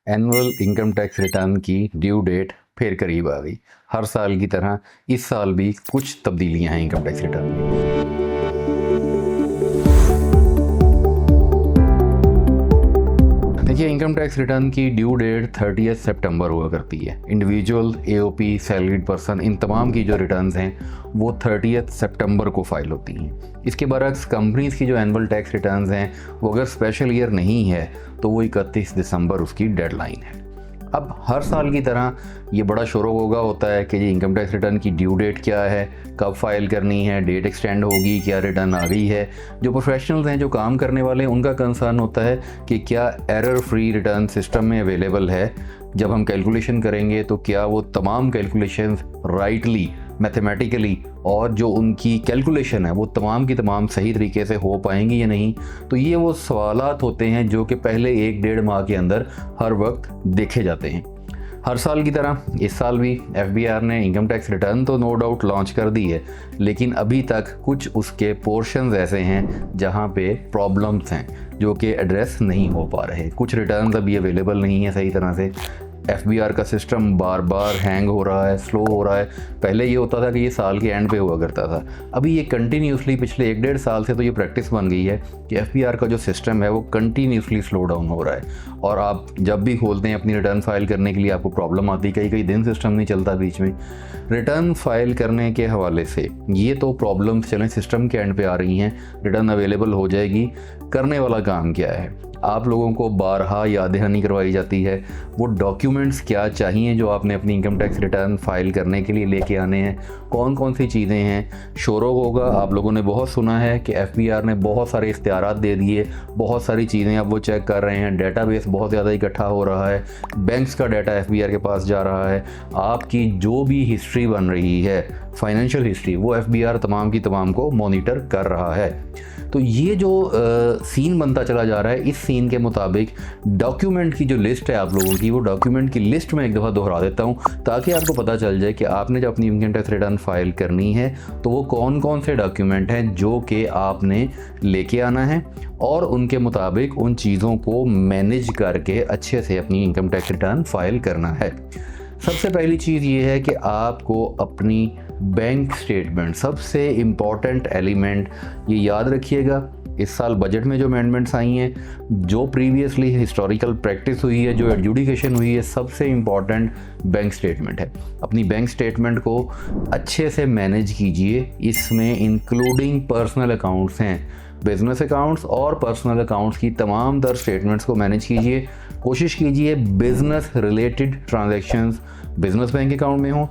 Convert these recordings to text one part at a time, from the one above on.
Annual income tax return की due date फिर करीब आ गई। हर साल की तरह इस साल भी कुछ तब्दीलियां हैं इनकम टैक्स रिटर्न में। देखिए, इनकम टैक्स रिटर्न की ड्यू डेट 30 सितंबर हुआ करती है। इंडिविजुअल, एओपी, सैलरीड पर्सन, इन तमाम की जो रिटर्न्स हैं वो 30 सितंबर को फाइल होती हैं। इसके बरक्स कंपनीज़ की जो एनुअल टैक्स रिटर्न्स हैं वो अगर स्पेशल ईयर नहीं है तो वो 31 दिसंबर उसकी डेडलाइन है। अब हर साल की तरह ये बड़ा शोर होगा होता है कि जी इनकम टैक्स रिटर्न की ड्यू डेट क्या है, कब फाइल करनी है, डेट एक्सटेंड होगी, क्या रिटर्न आ गई है। जो प्रोफेशनल्स हैं, जो काम करने वाले हैं, उनका कंसर्न होता है कि क्या एरर फ्री रिटर्न सिस्टम में अवेलेबल है। जब हम कैलकुलेशन करेंगे तो क्या वो तमाम कैलकुलेशंस राइटली मैथमेटिकली और जो उनकी कैलकुलेशन है वो तमाम की तमाम सही तरीके से हो पाएंगी या नहीं। तो ये वो सवालात होते हैं जो कि पहले 1-1.5 माह के अंदर हर वक्त देखे जाते हैं। हर साल की तरह इस साल भी एफबीआर ने इनकम टैक्स रिटर्न तो नो डाउट लॉन्च कर दी है, लेकिन अभी तक कुछ उसके पोर्शंस ऐसे हैं जहां पे प्रॉब्लम्स हैं जो कि एड्रेस नहीं हो पा रहे। कुछ रिटर्न्स अभी अवेलेबल नहीं है सही तरह से। एफबीआर का सिस्टम बार बार हैंग हो रहा है, स्लो हो रहा है। पहले ये होता था कि ये साल के एंड पे हुआ करता था, अभी ये कंटिन्यूसली पिछले 1-1.5 साल से तो ये प्रैक्टिस बन गई है कि एफबीआर का जो सिस्टम है वो कंटिन्यूसली स्लो डाउन हो रहा है। और आप जब भी खोलते हैं अपनी रिटर्न फाइल करने के लिए आपको प्रॉब्लम आती है, कई कई दिन सिस्टम नहीं चलता बीच में। रिटर्न फाइल करने के हवाले से ये तो प्रॉब्लम्स चलें सिस्टम के एंड पे आ रही हैं, रिटर्न अवेलेबल हो जाएगी। करने वाला काम क्या है, आप लोगों को बारहा याद दहानी करवाई जाती है वो डॉक्यूमेंट्स क्या चाहिए जो आपने अपनी इनकम टैक्स रिटर्न फाइल करने के लिए लेके आने हैं, कौन कौन सी चीज़ें हैं। शोरों होगा, आप लोगों ने बहुत सुना है कि एफबीआर ने बहुत सारे इख्तियारात दे दिए, बहुत सारी चीज़ें अब वो चेक कर रहे हैं, डेटाबेस बहुत ज़्यादा इकट्ठा हो रहा है, बैंक्स का डाटा एफबीआर के पास जा रहा है। आपकी जो भी हिस्ट्री बन रही है, फाइनेंशियल हिस्ट्री, वो एफबीआर तमाम की तमाम को मॉनिटर कर रहा है। तो ये जो सीन बनता चला जा रहा है, इस सीन के मुताबिक डॉक्यूमेंट की जो लिस्ट है आप लोगों की, वो डॉक्यूमेंट की लिस्ट में एक दफ़ा दोहरा देता हूँ ताकि आपको पता चल जाए कि आपने जब अपनी इनकम टैक्स रिटर्न फाइल करनी है तो वो कौन कौन से डॉक्यूमेंट हैं जो कि आपने लेके आना है और उनके मुताबिक उन चीज़ों को मैनेज करके अच्छे से अपनी इनकम टैक्स रिटर्न फाइल करना है। सबसे पहली चीज़ ये है कि आपको अपनी बैंक स्टेटमेंट, सबसे इम्पॉर्टेंट एलिमेंट ये याद रखिएगा। इस साल बजट में जो अमेंडमेंट्स आई हैं, जो प्रीवियसली हिस्टोरिकल प्रैक्टिस हुई है, जो एडजुडिकेशन हुई है, सबसे इम्पॉर्टेंट बैंक स्टेटमेंट है। अपनी बैंक स्टेटमेंट को अच्छे से मैनेज कीजिए। इसमें इंक्लूडिंग पर्सनल अकाउंट्स हैं, बिजनेस अकाउंट्स और पर्सनल अकाउंट्स की तमाम तर स्टेटमेंट्स को मैनेज कीजिए। कोशिश कीजिए business related transactions business bank account में हो,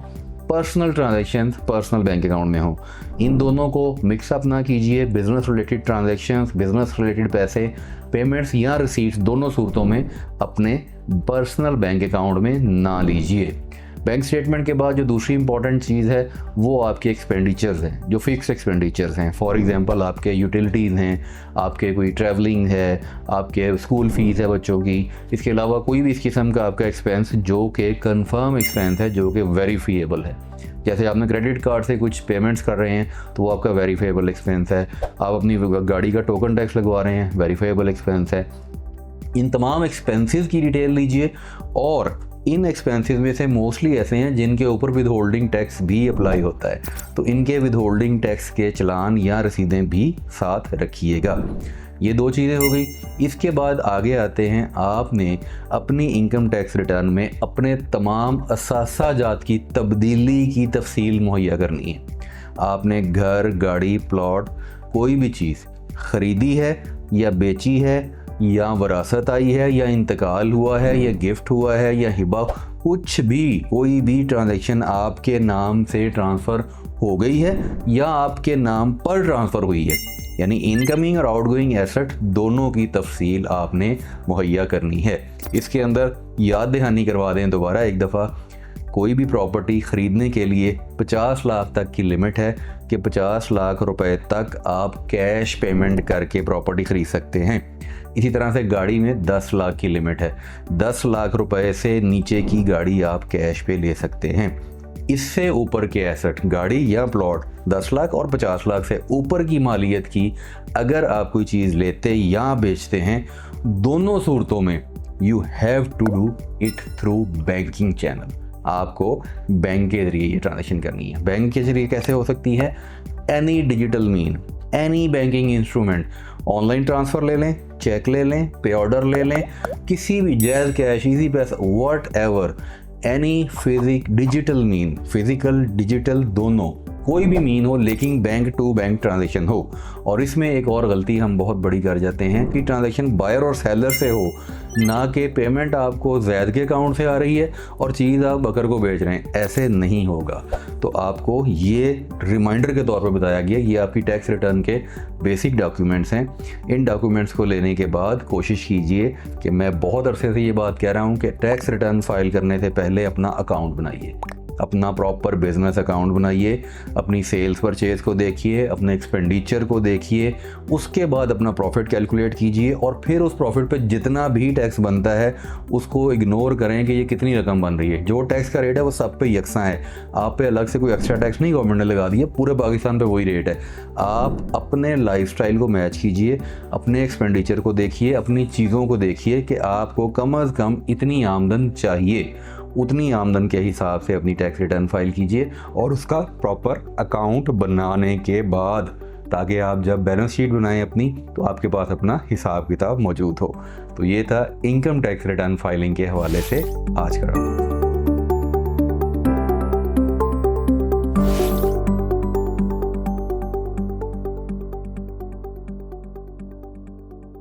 personal transactions personal bank account में हो। इन दोनों को मिक्सअप ना कीजिए। Business related transactions, business related पैसे, पेमेंट्स या रिसीट्स, दोनों सूरतों में अपने पर्सनल बैंक अकाउंट में ना लीजिए। बैंक स्टेटमेंट के बाद जो दूसरी इंपॉर्टेंट चीज़ है वो आपके एक्सपेंडिचर्स हैं, जो फिक्स एक्सपेंडिचर्स हैं। फॉर एग्जांपल आपके यूटिलिटीज़ हैं, आपके कोई ट्रैवलिंग है, आपके स्कूल फीस है बच्चों की। इसके अलावा कोई भी इस किस्म का आपका एक्सपेंस जो कि कंफर्म एक्सपेंस है, जो कि वेरीफिएबल है। जैसे आपने क्रेडिट कार्ड से कुछ पेमेंट्स कर रहे हैं तो वो आपका वेरीफाइबल एक्सपेंस है। आप अपनी गाड़ी का टोकन टैक्स लगवा रहे हैं, वेरीफाइबल एक्सपेंस है। इन तमाम एक्सपेंसेस की डिटेल लीजिए और इन एक्सपेंसेस में से मोस्टली ऐसे हैं जिनके ऊपर विद होल्डिंग टैक्स भी अप्लाई होता है, तो इनके विद होल्डिंग टैक्स के चलान या रसीदें भी साथ रखिएगा। ये दो चीज़ें हो गई। इसके बाद आगे आते हैं, आपने अपनी इनकम टैक्स रिटर्न में अपने तमाम असासाजात की तब्दीली की तफसील मुहैया करनी है। आपने घर, गाड़ी, प्लॉट, कोई भी चीज़ ख़रीदी है या बेची है या वरासत आई है या इंतकाल हुआ है या गिफ्ट हुआ है या हिबा, कुछ भी, कोई भी ट्रांजैक्शन आपके नाम से ट्रांसफ़र हो गई है या आपके नाम पर ट्रांसफ़र हुई है, यानी इनकमिंग और आउटगोइंग एसेट दोनों की तफसील आपने मुहैया करनी है। इसके अंदर याद दहानी करवा दें दोबारा एक दफ़ा, कोई भी प्रॉपर्टी ख़रीदने के लिए 50 लाख तक की लिमिट है कि 50 लाख रुपए तक आप कैश पेमेंट करके प्रॉपर्टी ख़रीद सकते हैं। इसी तरह से गाड़ी में 10 लाख की लिमिट है, 10 लाख रुपए से नीचे की गाड़ी आप कैश पे ले सकते हैं। इससे ऊपर के एसेट, गाड़ी या प्लॉट, 10 लाख और 50 लाख से ऊपर की मालियत की अगर आप कोई चीज़ लेते या बेचते हैं, दोनों सूरतों में you have to do it through banking channel. आपको बैंक के जरिए ये ट्रांजेक्शन करनी है। बैंक के जरिए कैसे हो सकती है? Any digital mean, any banking instrument, online transfer ले लें, चेक ले लें, पे ऑर्डर ले लें, किसी भी जैज़ कैश, इजी पैसा, what ever, any digital mean, physical digital दोनों, कोई भी मीन हो लेकिन बैंक टू बैंक ट्रांजेक्शन हो। और इसमें एक और गलती हम बहुत बड़ी कर जाते हैं कि ट्रांजेक्शन बायर और सेलर से हो, ना कि पेमेंट आपको जैद के अकाउंट से आ रही है और चीज़ आप बकर को बेच रहे हैं। ऐसे नहीं होगा। तो आपको ये रिमाइंडर के तौर पर बताया गया, ये आपकी टैक्स रिटर्न के बेसिक डॉक्यूमेंट्स हैं। इन डॉक्यूमेंट्स को लेने के बाद कोशिश कीजिए कि मैं बहुत अरसे से ये बात कह रहा हूँ कि टैक्स रिटर्न फाइल करने से पहले अपना अकाउंट बनाइए, अपना प्रॉपर बिजनेस अकाउंट बनाइए, अपनी सेल्स परचेज को देखिए, अपने एक्सपेंडिचर को देखिए, उसके बाद अपना प्रॉफिट कैलकुलेट कीजिए और फिर उस प्रॉफिट पे जितना भी टैक्स बनता है उसको इग्नोर करें कि ये कितनी रकम बन रही है। जो टैक्स का रेट है वो सब पे यकसा है, आप पे अलग से कोई एक्स्ट्रा टैक्स नहीं गवर्नमेंट ने लगा दिया, पूरे पाकिस्तान पे वही रेट है। आप अपने लाइफस्टाइल को मैच कीजिए, अपने एक्सपेंडिचर को देखिए, अपनी चीज़ों को देखिए कि आपको कम अज़ कम इतनी आमदन चाहिए, उतनी आमदन के हिसाब से अपनी टैक्स रिटर्न फाइल कीजिए और उसका प्रॉपर अकाउंट बनाने के बाद, ताकि आप जब बैलेंस शीट बनाएं अपनी, तो आपके पास अपना हिसाब किताब मौजूद हो। तो ये था इनकम टैक्स रिटर्न फाइलिंग के हवाले से आज का।